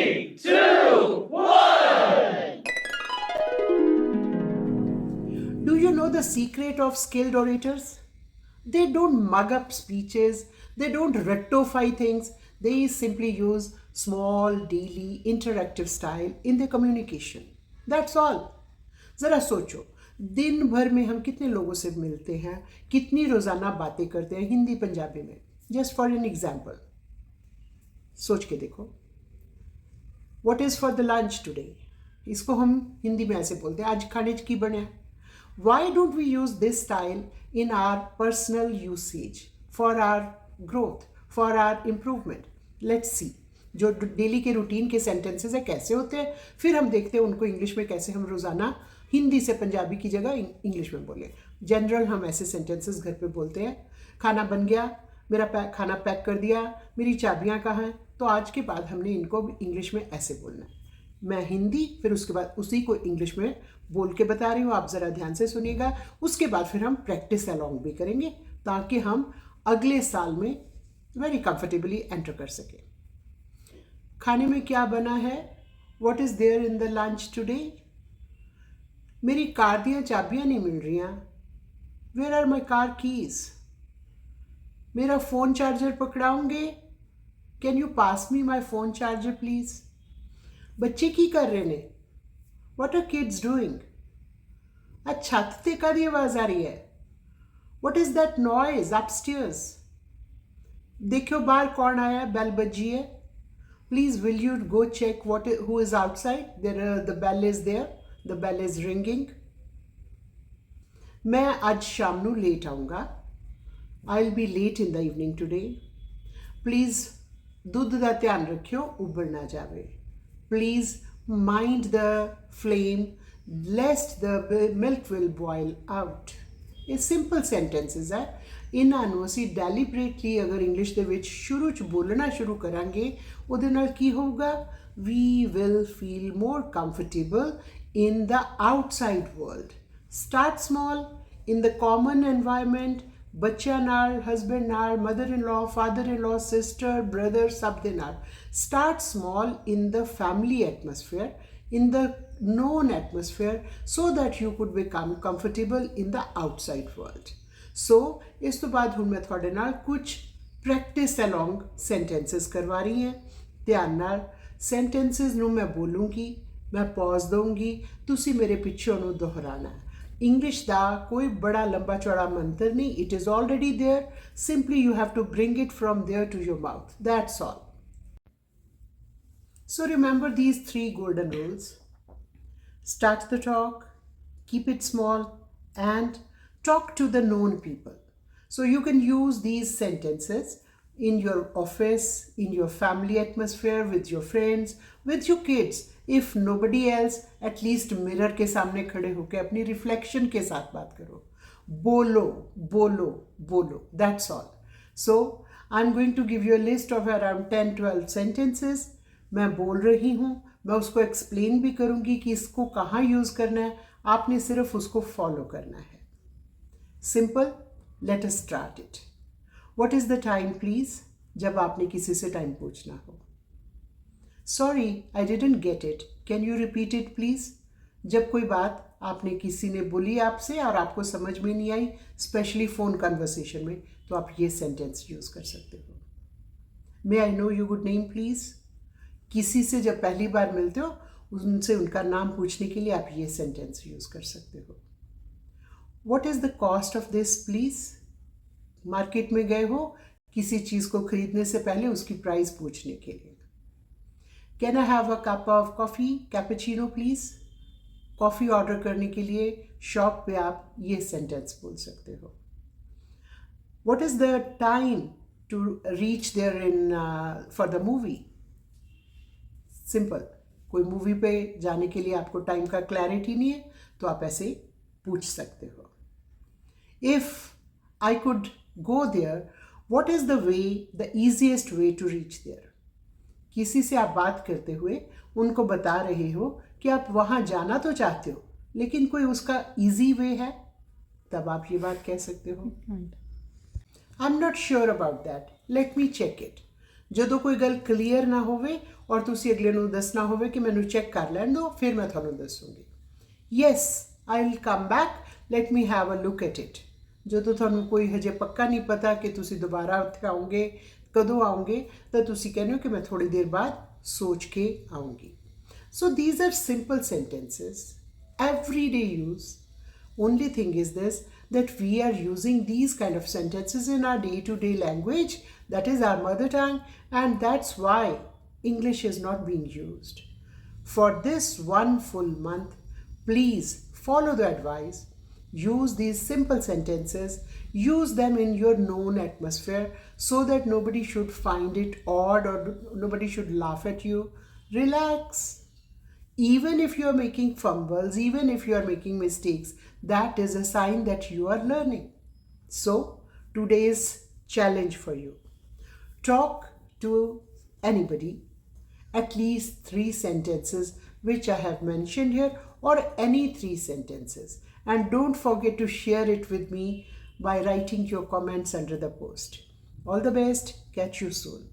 Three, two, one. Do you know the secret of skilled orators? They don't mug up speeches, they don't rectify things, they simply use small, daily, interactive style in their communication. That's all. ज़रा सोचो, दिन भर में हम कितने लोगों से मिलते हैं, कितनी रोज़ाना बातें करते हैं हिंदी पंजाबी में. जस्ट फॉर एन एग्जाम्पल सोच के देखो. What is for the lunch today? इसको हम हिंदी में ऐसे बोलते हैं, आज खाने की बने. Why don't we use this style in our personal usage for our growth, for our improvement? Let's see. जो डेली के रूटीन के सेंटेंसेस है कैसे होते हैं, फिर हम देखते हैं उनको इंग्लिश में कैसे हम रोज़ाना हिंदी से पंजाबी की जगह इंग्लिश में बोले. जनरल हम ऐसे सेंटेंसेस घर पे बोलते हैं, खाना बन गया, मेरा खाना पैक कर दिया, मेरी चाबियाँ कहाँ हैं. तो आज के बाद हमने इनको इंग्लिश में ऐसे बोलना है. मैं हिंदी, फिर उसके बाद उसी को इंग्लिश में बोल के बता रही हूँ, आप ज़रा ध्यान से सुनिएगा. उसके बाद फिर हम प्रैक्टिस अलॉन्ग भी करेंगे ताकि हम अगले साल में वेरी कंफर्टेबली एंटर कर सकें. खाने में क्या बना है? What is there in the lunch today? मेरी कार दी चाबियाँ नहीं मिल रही. Where are my car keys? मेरा फ़ोन चार्जर पकड़ाओगे? Can you pass me my phone charger please? बच्चे की कर रहे ने? What are kids doing? छत ते कादी आवाज़ आ रही है? What is that noise upstairs? देखो बाहर कौन आया है, बेल बजी है. Please will you go check who is outside? The bell is there. The bell is ringing. मैं आज शाम नू लेट आऊँगा. I'll be late in the evening today. Please दूध दा ध्यान रखियो, उबल ना जावे. Please mind the flame lest the milk will boil out. ਇਹ ਸਿੰਪਲ ਸੈਂਟੈਂਸਸ ਹੈ. ਇਹਨਾਂ ਨੂੰ ਅਸੀਂ ਡੈਲੀਬਰੇਟਲੀ ਅਗਰ ਇੰਗਲਿਸ਼ ਦੇ ਵਿੱਚ ਸ਼ੁਰੂ 'ਚ ਬੋਲਣਾ ਸ਼ੁਰੂ ਕਰਾਂਗੇ, ਉਹਦੇ ਨਾਲ ਕੀ ਹੋਊਗਾ? We will feel more comfortable in the outside world. Start small in the common environment. ਬੱਚਿਆਂ ਨਾਲ, ਹਸਬੈਂਡ ਨਾਲ, mother in law, father in law, sister, brother, ਸਭ ਦੇ ਨਾਲ. Start small in the family atmosphere, in the known atmosphere, so that you could become comfortable in the outside world. So ਇਸ ਤੋਂ ਬਾਅਦ ਹੁਣ ਮੈਂ ਤੁਹਾਡੇ ਨਾਲ ਕੁਝ ਪ੍ਰੈਕਟਿਸ ਅਲੋਂਗ ਸੈਂਟੈਂਸਸ ਕਰਵਾ ਰਹੀ ਹਾਂ. ਧਿਆਨ ਨਾਲ ਸੈਂਟੈਂਸਸ ਨੂੰ ਮੈਂ ਬੋਲੂੰਗੀ, ਮੈਂ ਪੌਜ਼ ਦਊਂਗੀ, ਤੁਸੀਂ ਮੇਰੇ ਪਿੱਛੇ ਉਹਨੂੰ ਦੁਹਰਾਣਾ. इंग्लिश दा कोई बड़ा लंबा चौड़ा मंत्र नहीं. It is already there. Simply you have to bring it from there to your mouth. That's all. So remember these 3 golden rules. Start the talk, keep it small, and talk to the known people. So you can use these sentences in your office, in your family atmosphere, with your friends, with your kids. If nobody else, at least mirror के सामने खड़े होकर अपनी reflection के साथ बात करो. बोलो बोलो बोलो. That's all. So I'm going to give you a list of around 10-12 sentences. मैं बोल रही हूँ, मैं उसको एक्सप्लेन भी करूँगी कि इसको कहाँ यूज़ करना है. आपने सिर्फ उसको फॉलो करना है. Simple. Let us start it. What is the time please? जब आपने किसी से टाइम पूछना हो. Sorry I didn't get it, can you repeat it please? जब कोई बात आपने किसी ने बोली आपसे और आपको समझ में नहीं आई, स्पेशली फ़ोन कन्वर्सेशन में, तो आप ये सेंटेंस यूज़ कर सकते हो. May I know you good name please? किसी से जब पहली बार मिलते हो, उनसे उनका नाम पूछने के लिए आप ये सेंटेंस यूज़ कर सकते हो. What is the cost of this please? Market में गए हो, किसी चीज़ को खरीदने से पहले उसकी प्राइस पूछने के लिए. Can I have a cup of coffee, cappuccino please? Coffee order करने के लिए शॉप पे आप ये सेंटेंस बोल सकते हो. What is the time to reach there in for the movie? Simple. कोई मूवी पे जाने के लिए आपको टाइम का क्लैरिटी नहीं है, तो आप ऐसे पूछ सकते हो. If I could go there, what is the way, the easiest way to reach there? किसी से आप बात करते हुए उनको बता रहे हो कि आप वहाँ जाना तो चाहते हो, लेकिन कोई उसका easy way है, तब आप ये बात कह सकते हो. I'm not sure about that. Let me check it. ਜਦੋਂ ਕੋਈ ਗੱਲ ਕਲੀਅਰ ਨਾ ਹੋਵੇ ਔਰ ਤੁਸੀਂ ਅਗਲੇ ਨੂੰ ਦੱਸਣਾ ਹੋਵੇ ਕਿ ਮੈਨੂੰ ਚੈੱਕ ਕਰ ਲੈਣ ਦਿਓ ਫਿਰ ਮੈਂ ਤੁਹਾਨੂੰ ਦੱਸੂਗੀ। Yes I will come back let me have a look at it. ਜਦੋਂ ਤੁਹਾਨੂੰ ਕੋਈ ਹਜੇ ਪੱਕਾ ਨਹੀਂ ਪਤਾ ਕਿ ਤੁਸੀਂ ਦੁਬਾਰਾ ਉੱਥੇ ਆਉਂਗੇ ਕਦੋਂ ਆਉਂਗੇ ਤਾਂ ਤੁਸੀਂ ਕਹਿੰਦੇ ਹੋ ਕਿ ਮੈਂ ਥੋੜੀ ਦੇਰ ਬਾਅਦ ਸੋਚ ਕੇ ਆਉਂਗੀ। So these are simple sentences, everyday use. Only thing is this, that we are using these kind of sentences in our day-to-day language, that is our mother tongue, and that's why English is not being used. For this one full month, please follow the advice. Use these simple sentences, use them in your known atmosphere so that nobody should find it odd or nobody should laugh at you. Relax. Even if you are making fumbles, even if you are making mistakes, that is a sign that you are learning. So, today's challenge for you. Talk to anybody, at least 3 sentences which I have mentioned here, or any 3 sentences. And don't forget to share it with me by writing your comments under the post. All the best. Catch you soon.